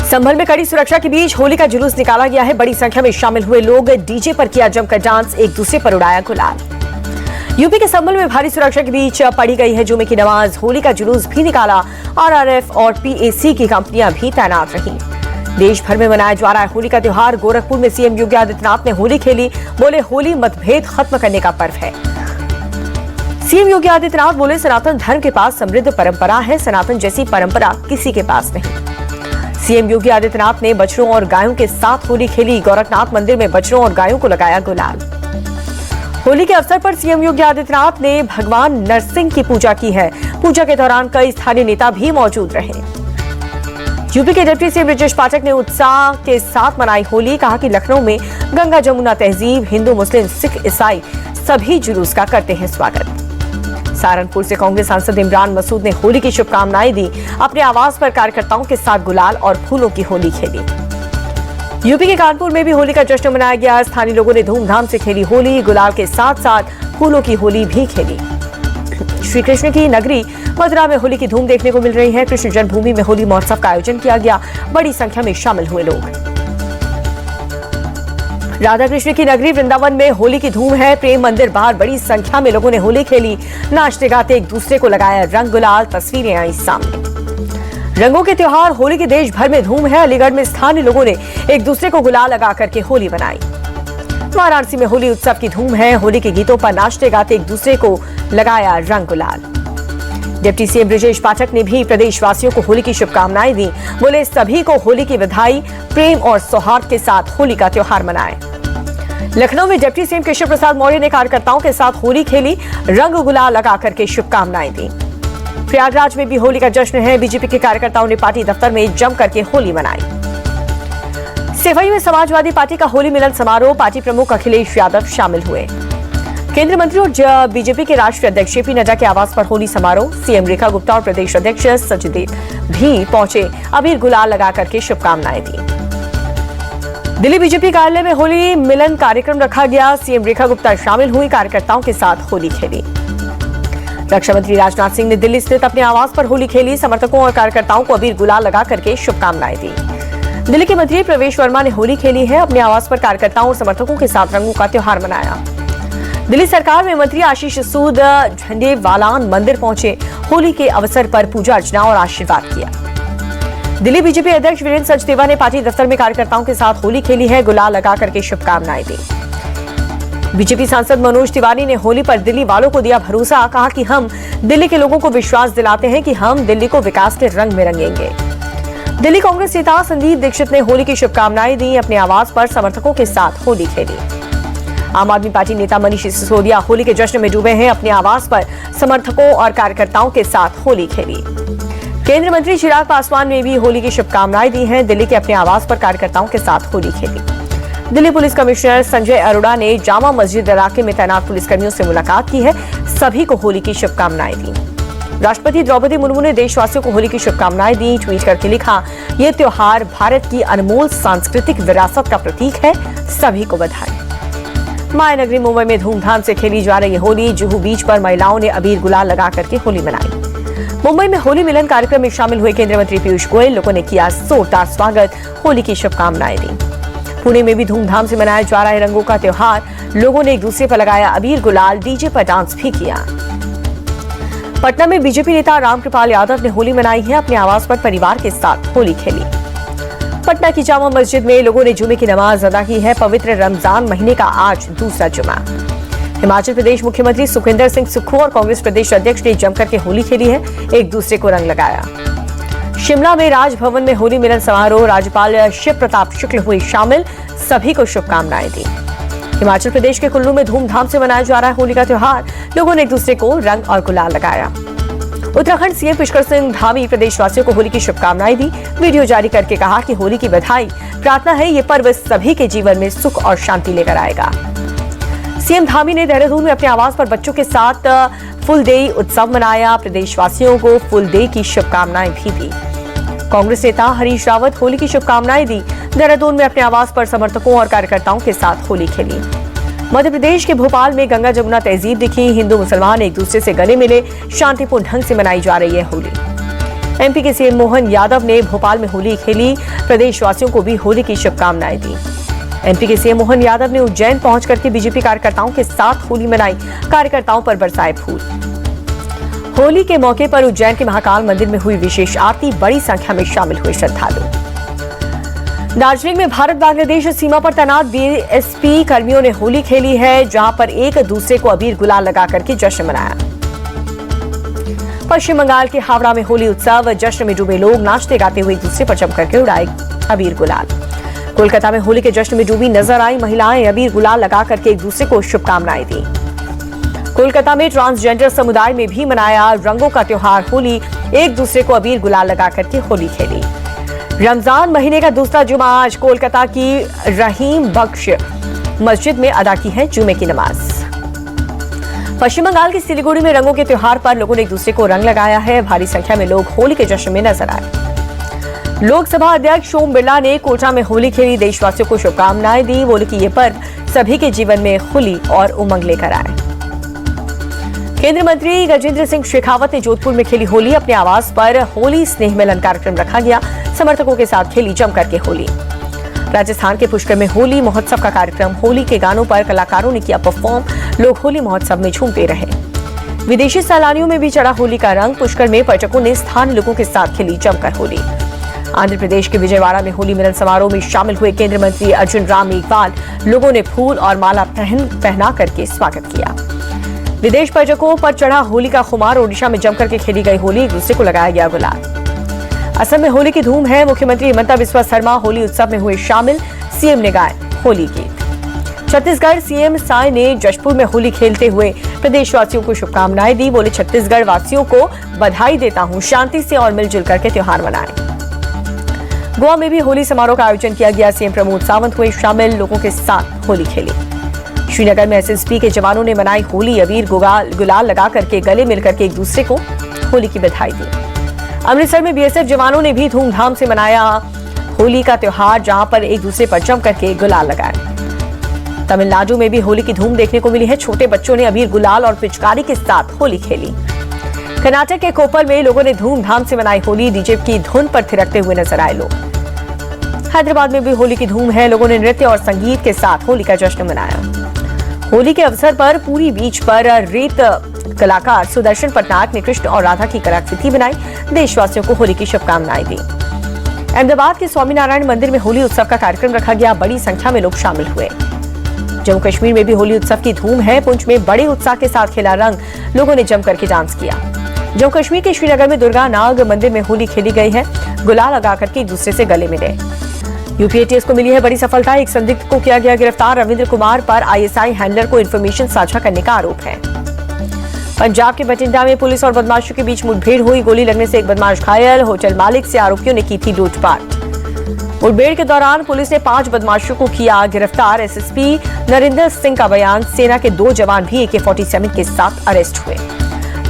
संभल में कड़ी सुरक्षा के बीच होली का जुलूस निकाला गया है। बड़ी संख्या में शामिल हुए लोग डीजे पर किया जमकर डांस, एक दूसरे पर उड़ाया गुलाल। यूपी के संभल में भारी सुरक्षा के बीच पढ़ी गई है जुमे की नमाज। होली का जुलूस भी निकाला। आरआरएफ और पीएसी की कंपनियां भी तैनात रहीं। देश भर में मनाया जा रहा है होली का त्योहार। गोरखपुर में सीएम योगी आदित्यनाथ ने होली खेली। बोले होली मतभेद खत्म करने का पर्व है। सीएम योगी आदित्यनाथ बोले सनातन धर्म के पास समृद्ध परंपरा है, सनातन जैसी परंपरा किसी के पास नहीं। सीएम योगी आदित्यनाथ ने बछड़ों और गायों के साथ होली खेली। गोरखनाथ मंदिर में बछड़ों और गायों को लगाया गुलाल। होली के अवसर पर सीएम योगी आदित्यनाथ ने भगवान नरसिंह की पूजा की है। पूजा के दौरान कई स्थानीय नेता भी मौजूद रहे। यूपी के डिप्टी सीएम ब्रजेश पाठक ने उत्साह के साथ मनाई होली। कहा कि लखनऊ में गंगा जमुना तहजीब, हिंदू मुस्लिम सिख ईसाई सभी जुलूस का करते हैं स्वागत। सहारनपुर से कांग्रेस सांसद इमरान मसूद ने होली की शुभकामनाएं दी। अपने आवास पर कार्यकर्ताओं के साथ गुलाल और फूलों की होली खेली। यूपी के कानपुर में भी होली का जश्न मनाया गया। स्थानीय लोगों ने धूमधाम से खेली होली। गुलाल के साथ साथ फूलों की होली भी खेली। श्री कृष्ण की नगरी मथुरा में होली की धूम देखने को मिल रही है। कृष्ण जन्मभूमि में होली महोत्सव का आयोजन किया गया। बड़ी संख्या में शामिल हुए लोग। राधा कृष्ण की नगरी वृंदावन में होली की धूम है। प्रेम मंदिर बाहर बड़ी संख्या में लोगों ने होली खेली। नाचते गाते एक दूसरे को लगाया रंग गुलाल। तस्वीरें आई सामने। रंगों के त्योहार होली के देश भर में धूम है। अलीगढ़ में स्थानीय लोगों ने एक दूसरे को गुलाल लगा करके होली मनाई। वाराणसी में होली उत्सव की धूम है। होली के गीतों पर नाचते गाते एक दूसरे को लगाया रंग गुलाल। डिप्टी सीएम ब्रजेश पाठक ने भी प्रदेशवासियों को होली की शुभकामनाएं दी। बोले सभी को होली की बधाई। प्रेम और सौहार्द के साथ होली का त्योहार मनाएं। लखनऊ में डिप्टी सीएम केशव प्रसाद मौर्य ने कार्यकर्ताओं के साथ होली खेली। रंग गुलाल लगा करके शुभकामनाएं दी। प्रयागराज में भी होली का जश्न है। बीजेपी के कार्यकर्ताओं ने पार्टी दफ्तर में जम करके होली मनाई। सेवई में समाजवादी पार्टी का होली मिलन समारोह। पार्टी प्रमुख अखिलेश यादव शामिल हुए। केंद्रीय मंत्री और बीजेपी के राष्ट्रीय अध्यक्ष जेपी नड्डा के आवास पर होली समारोह। सीएम रेखा गुप्ता और प्रदेश अध्यक्ष सचदेव भी पहुंचे। अबीर गुलाल लगा करके शुभकामनाएं दी। दिल्ली बीजेपी कार्यालय में होली मिलन कार्यक्रम रखा गया। सीएम रेखा गुप्ता शामिल हुई। कार्यकर्ताओं के साथ होली खेली। रक्षा मंत्री राजनाथ सिंह ने दिल्ली स्थित अपने आवास पर होली खेली। समर्थकों और कार्यकर्ताओं को अबीर गुलाल लगा करके शुभकामनाएं दी। दिल्ली के मंत्री प्रवेश वर्मा ने होली खेली है। अपने आवास पर कार्यकर्ताओं और समर्थकों के साथ रंगों का त्योहार मनाया। दिल्ली सरकार में मंत्री आशीष सूद झंडेवालान मंदिर पहुंचे। होली के अवसर पर पूजा अर्चना और आशीर्वाद किया। दिल्ली बीजेपी अध्यक्ष वीरेंद्र सचदेवा ने पार्टी दफ्तर में कार्यकर्ताओं के साथ होली खेली है। गुलाल लगा करके शुभकामनाएं दी। बीजेपी सांसद मनोज तिवारी ने होली पर दिल्ली वालों को दिया भरोसा। कहा कि हम दिल्ली के लोगों को विश्वास दिलाते हैं कि हम दिल्ली को विकास के रंग में रंगेंगे। दिल्ली कांग्रेस नेता संदीप दीक्षित ने होली की शुभकामनाएं दी। अपने आवास पर समर्थकों के साथ होली खेली। आम आदमी पार्टी नेता मनीष सिसोदिया होली के जश्न में डूबे हैं। अपने आवास पर समर्थकों और कार्यकर्ताओं के साथ होली खेली। केंद्रीय मंत्री चिराग पासवान ने भी होली की शुभकामनाएं दी हैं। दिल्ली के अपने आवास पर कार्यकर्ताओं के साथ होली खेली। दिल्ली पुलिस कमिश्नर संजय अरोड़ा ने जामा मस्जिद इलाके में तैनात पुलिसकर्मियों से मुलाकात की है। सभी को होली की शुभकामनाएं दी। राष्ट्रपति द्रौपदी मुर्मू ने देशवासियों को होली की शुभकामनाएं दी। ट्वीट करके लिखा, ये त्योहार भारत की अनमोल सांस्कृतिक विरासत का प्रतीक है। सभी को बधाई। मायानगरी मुंबई में धूमधाम से खेली जा रही होली। जुहू बीच पर महिलाओं ने अबीर गुलाल लगा करके होली मनाई। मुंबई में होली मिलन कार्यक्रम में शामिल हुए केंद्रीय मंत्री पीयूष गोयल। लोगों ने किया जोरदार स्वागत। होली की शुभकामनाएं दी। पुणे में भी धूमधाम से मनाया जा रहा है रंगों का त्योहार। लोगों ने एक दूसरे पर लगाया अबीर गुलाल। डीजे पर डांस भी किया। पटना में बीजेपी नेता रामकृपाल यादव ने होली मनाई है। अपने आवास पर परिवार के साथ होली खेली। पटना की जामा मस्जिद में लोगों ने जुमे की नमाज अदा की है। पवित्र रमजान महीने का आज दूसरा जुमा। हिमाचल प्रदेश मुख्यमंत्री सुखविंदर सिंह सुक्खू और कांग्रेस प्रदेश अध्यक्ष ने जमकर के होली खेली है। एक दूसरे को रंग लगाया। शिमला में राजभवन में होली मिलन समारोह। राज्यपाल शिव प्रताप शुक्ल हुए शामिल। सभी को शुभकामनाएं दी। हिमाचल प्रदेश के कुल्लू में धूमधाम से मनाया जा रहा है होली का त्योहार। लोगों ने एक दूसरे को रंग और गुलाल लगाया। उत्तराखंड सीएम पुष्कर सिंह धामी प्रदेशवासियों को होली की शुभकामनाएं दी। वीडियो जारी करके कहा कि होली की बधाई। प्रार्थना है ये पर्व सभी के जीवन में सुख और शांति लेकर आएगा। सीएम धामी ने देहरादून में अपने आवास पर बच्चों के साथ फुल डे उत्सव मनाया। प्रदेशवासियों को फुल डे की शुभकामनाएं भी दी। कांग्रेस नेता हरीश रावत होली की शुभकामनाएं दी। देहरादून में अपने आवास पर समर्थकों और कार्यकर्ताओं के साथ होली खेली। मध्य प्रदेश के भोपाल में गंगा जमुना तहजीब दिखी। हिंदू मुसलमान एक दूसरे से गले मिले। शांतिपूर्ण ढंग से मनाई जा रही है होली। एमपी के सीएम मोहन यादव ने भोपाल में होली खेली, प्रदेशवासियों को भी होली की शुभकामनाएं दी। एमपी के सीएम मोहन यादव ने उज्जैन पहुंच करके बीजेपी कार्यकर्ताओं के साथ होली मनाई, कार्यकर्ताओं पर बरसाए फूल। होली के मौके पर उज्जैन के महाकाल मंदिर में हुई विशेष आरती, बड़ी संख्या में शामिल हुए श्रद्धालु। दार्जिलिंग में भारत बांग्लादेश सीमा पर तैनात बीएसपी कर्मियों ने होली खेली है, जहां पर एक दूसरे को अबीर गुलाल लगा करके जश्न मनाया। पश्चिम बंगाल के हावड़ा में होली उत्सव, जश्न में डूबे लोग नाचते गाते हुए एक दूसरे पर जम करके उड़ाए अबीर गुलाल। कोलकाता में होली के जश्न में डूबी नजर आई महिलाएं अबीर गुलाल लगा करके एक दूसरे को शुभकामनाएं दी। कोलकाता में ट्रांसजेंडर समुदाय में भी मनाया रंगों का त्योहार होली, एक दूसरे को अबीर गुलाल लगा करके होली खेली। रमजान महीने का दूसरा जुमा आज कोलकाता की रहीम बख्श मस्जिद में अदा की है जुमे की नमाज। पश्चिम बंगाल की सिलीगुड़ी में रंगों के त्योहार पर लोगों ने एक दूसरे को रंग लगाया है, भारी संख्या में लोग होली के जश्न में नजर आए। लोकसभा अध्यक्ष ओम बिरला ने कोटा में होली खेली, देशवासियों को शुभकामनाएं दी, बोले कि ये पर्व सभी के जीवन में खुली और उमंग लेकर आए। केंद्रीय मंत्री गजेंद्र सिंह शेखावत ने जोधपुर में खेली होली, अपने आवास पर होली स्नेह मिलन कार्यक्रम रखा गया, समर्थकों के साथ खेली जमकर के होली। राजस्थान के पुष्कर में होली महोत्सव का कार्यक्रम, होली के गानों पर कलाकारों ने किया परफॉर्म, लोग होली महोत्सव में झूमते रहे। विदेशी सैलानियों में भी चढ़ा होली का रंग, पुष्कर में पर्यटकों ने स्थानीय लोगों के साथ खेली जमकर होली। आंध्र प्रदेश के विजयवाड़ा में होली मिलन समारोह में शामिल हुए केंद्रीय मंत्री अर्जुन राम मेघवाल, लोगों ने फूल और माला पहना करके स्वागत किया। विदेश पर्यटकों पर चढ़ा होली का खुमार, ओडिशा में जमकर के खेली गई होली, एक दूसरे को लगाया गया गुलाल। असम में होली की धूम है, मुख्यमंत्री हिमंता बिस्वा शर्मा होली उत्सव में हुए शामिल, सीएम ने गाए होली गीत। छत्तीसगढ़ सीएम साय ने जशपुर में होली खेलते हुए प्रदेशवासियों को शुभकामनाएं दी, बोले छत्तीसगढ़ वासियों को बधाई देता हूं, शांति से और मिलजुल करके त्योहार मनाएं। गोवा में भी होली समारोह का आयोजन किया गया, सीएम प्रमोद सावंत हुए शामिल, लोगों के साथ होली खेली। श्रीनगर में एसएसबी के जवानों ने मनाई होली, अबीर गुलाल लगा करके गले मिलकर के एक दूसरे को होली की बधाई दी। अमृतसर में बीएसएफ जवानों ने भी धूमधाम से मनाया होली का त्योहार, जहां पर एक दूसरे पर जम करके गुलाल लगाए। तमिलनाडु में भी होली की धूम देखने को मिली है, छोटे बच्चों ने अबीर गुलाल और पिचकारी के साथ होली खेली। कर्नाटक के कोप्पल में लोगों ने धूमधाम से मनाई होली, डीजे की धुन पर थिरकते हुए नजर आए लोग। हैदराबाद में भी होली की धूम है, लोगों ने नृत्य और संगीत के साथ होली का जश्न मनाया। होली के अवसर पर पूरी बीच पर रेत कलाकार सुदर्शन पटनायक ने कृष्ण और राधा की कलाकृति बनाई, देशवासियों को होली की शुभकामनाएं दी। अहमदाबाद के स्वामीनारायण मंदिर में होली उत्सव का कार्यक्रम रखा गया, बड़ी संख्या में लोग शामिल हुए। जम्मू कश्मीर में भी होली उत्सव की धूम है, पुंछ में बड़े उत्साह के साथ खेला रंग, लोगों ने जम करके डांस किया। जम्मू कश्मीर के श्रीनगर में दुर्गा नाग मंदिर में होली खेली गई है, गुलाल लगा करके एक दूसरे से गले मिले। यूपी एटीएस को मिली है बड़ी सफलता, एक संदिग्ध को किया गया गिरफ्तार, रविंद्र कुमार पर आईएसआई हैंडलर को इन्फॉर्मेशन साझा करने का आरोप है। पंजाब के बठिंडा में पुलिस और बदमाशों के बीच मुठभेड़ हुई, गोली लगने से एक बदमाश घायल, होटल मालिक से आरोपियों ने की थी लूटपाट। मुठभेड़ के दौरान पुलिस ने 5 बदमाशों को किया गिरफ्तार, एसएसपी नरेंद्र सिंह का बयान, सेना के 2 जवान भी AK-47 के साथ अरेस्ट हुए।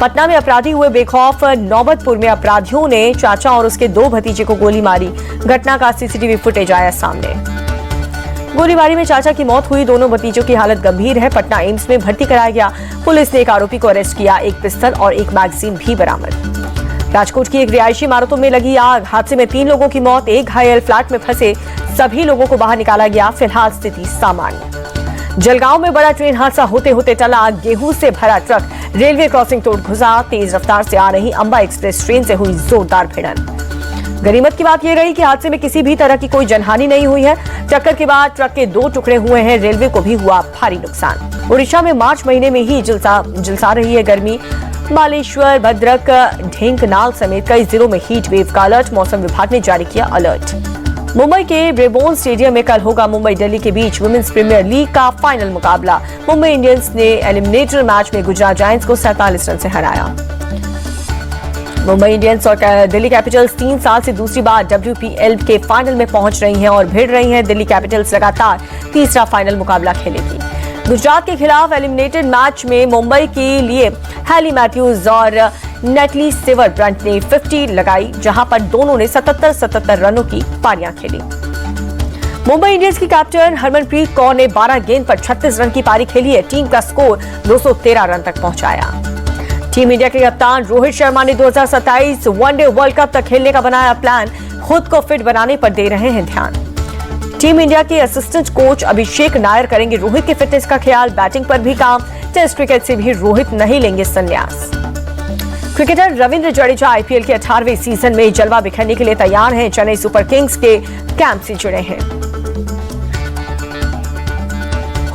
पटना में अपराधी हुए बेखौफ, नौबतपुर में अपराधियों ने चाचा और उसके 2 भतीजे को गोली मारी, घटना का सीसीटीवी फुटेज आया सामने। गोलीबारी में चाचा की मौत हुई, दोनों भतीजों की हालत गंभीर है, पटना एम्स में भर्ती कराया गया। पुलिस ने एक आरोपी को अरेस्ट किया, एक पिस्टल और एक मैगजीन भी बरामद। राजकोट की एक रिहायशी इमारतों में लगी आग, हादसे में 3 लोगों की मौत, एक घायल, फ्लैट में फंसे सभी लोगों को बाहर निकाला गया, फिलहाल स्थिति सामान्य। जलगांव में बड़ा ट्रेन हादसा होते होते टला, गेहूं से भरा ट्रक रेलवे क्रॉसिंग तोड़ घुसा, तेज रफ्तार से आ रही अंबा एक्सप्रेस ट्रेन से हुई जोरदार भिड़ंत। गनीमत की बात यह रही कि हादसे में किसी भी तरह की कोई जनहानि नहीं हुई है। टक्कर के बाद ट्रक के 2 टुकड़े हुए हैं, रेलवे को भी हुआ भारी नुकसान। ओडिशा में मार्च महीने में ही झुलसा रही है गर्मी, बालेश्वर, भद्रक, ढेंकनाल समेत कई जिलों में हीट वेव का अलर्ट, मौसम विभाग ने जारी किया अलर्ट। मुंबई के ब्रेबोर्न स्टेडियम में कल होगा मुंबई दिल्ली के बीच वुमेन्स प्रीमियर लीग का फाइनल मुकाबला। मुंबई इंडियंस ने एलिमिनेटर मैच में गुजरात जायंट्स को 47 रन से हराया। मुंबई इंडियंस और दिल्ली कैपिटल्स 3 साल से दूसरी बार WPL के फाइनल में पहुंच रही हैं और भिड़ रही हैं। दिल्ली कैपिटल्स लगातार तीसरा फाइनल मुकाबला खेलेगी। गुजरात के खिलाफ एलिमिनेटेड मैच में मुंबई के लिए हैली मैथ्यूज और नेटली सेवर ब्रंट ने 50 लगाई, जहां पर दोनों ने 77 रनों की पारियां खेली। मुंबई इंडियंस की कैप्टन हरमनप्रीत कौर ने 12 गेंद पर 36 रन की पारी खेली है। टीम का स्कोर 213 रन तक पहुंचाया। टीम इंडिया के कप्तान रोहित शर्मा ने 2027 वनडे वर्ल्ड कप तक खेलने का बनाया प्लान, खुद को फिट बनाने पर दे रहे हैं ध्यान। टीम इंडिया के असिस्टेंट कोच अभिषेक नायर करेंगे रोहित के फिटनेस का ख्याल, बैटिंग पर भी काम। टेस्ट क्रिकेट से भी रोहित नहीं लेंगे संन्यास। क्रिकेटर रविंद्र जडेजा आईपीएल के 18वें सीजन में जलवा बिखेरने के लिए तैयार हैं। चेन्नई सुपर किंग्स के कैंप से जुड़े हैं।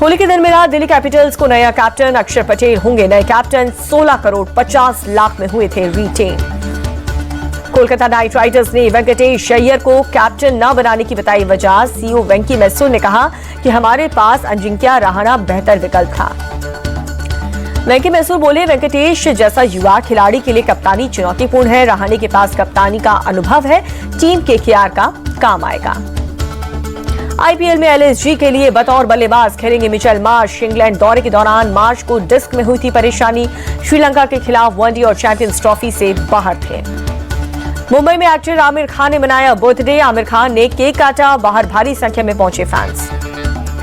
होली के दिन मिला दिल्ली कैपिटल्स को नया कैप्टन, अक्षर पटेल होंगे नए कैप्टन। 16 करोड़ 50 लाख में हुए थे रिटेन। कोलकाता नाइट राइडर्स ने वेंकटेश अय्यर को कैप्टन न बनाने की बताई वजह। सीईओ वेंकी मैसूर ने कहा कि हमारे पास अजिंक्या रहाणे बेहतर विकल्प था। वेंकी मैसूर बोले, वेंकटेश जैसा युवा खिलाड़ी के लिए कप्तानी चुनौतीपूर्ण है। रहाणे के पास कप्तानी का अनुभव है, टीम के केकेआर का काम आएगा। आईपीएल में एलएसजी के लिए बतौर बल्लेबाज खेलेंगे मिचेल मार्श। इंग्लैंड दौरे के दौरान मार्श को डिस्क में हुई थी परेशानी। श्रीलंका के खिलाफ वनडे और चैंपियंस ट्रॉफी से बाहर थे। मुंबई में एक्टर आमिर खान ने मनाया बर्थडे। आमिर खान ने केक काटा, बाहर भारी संख्या में पहुंचे फैंस।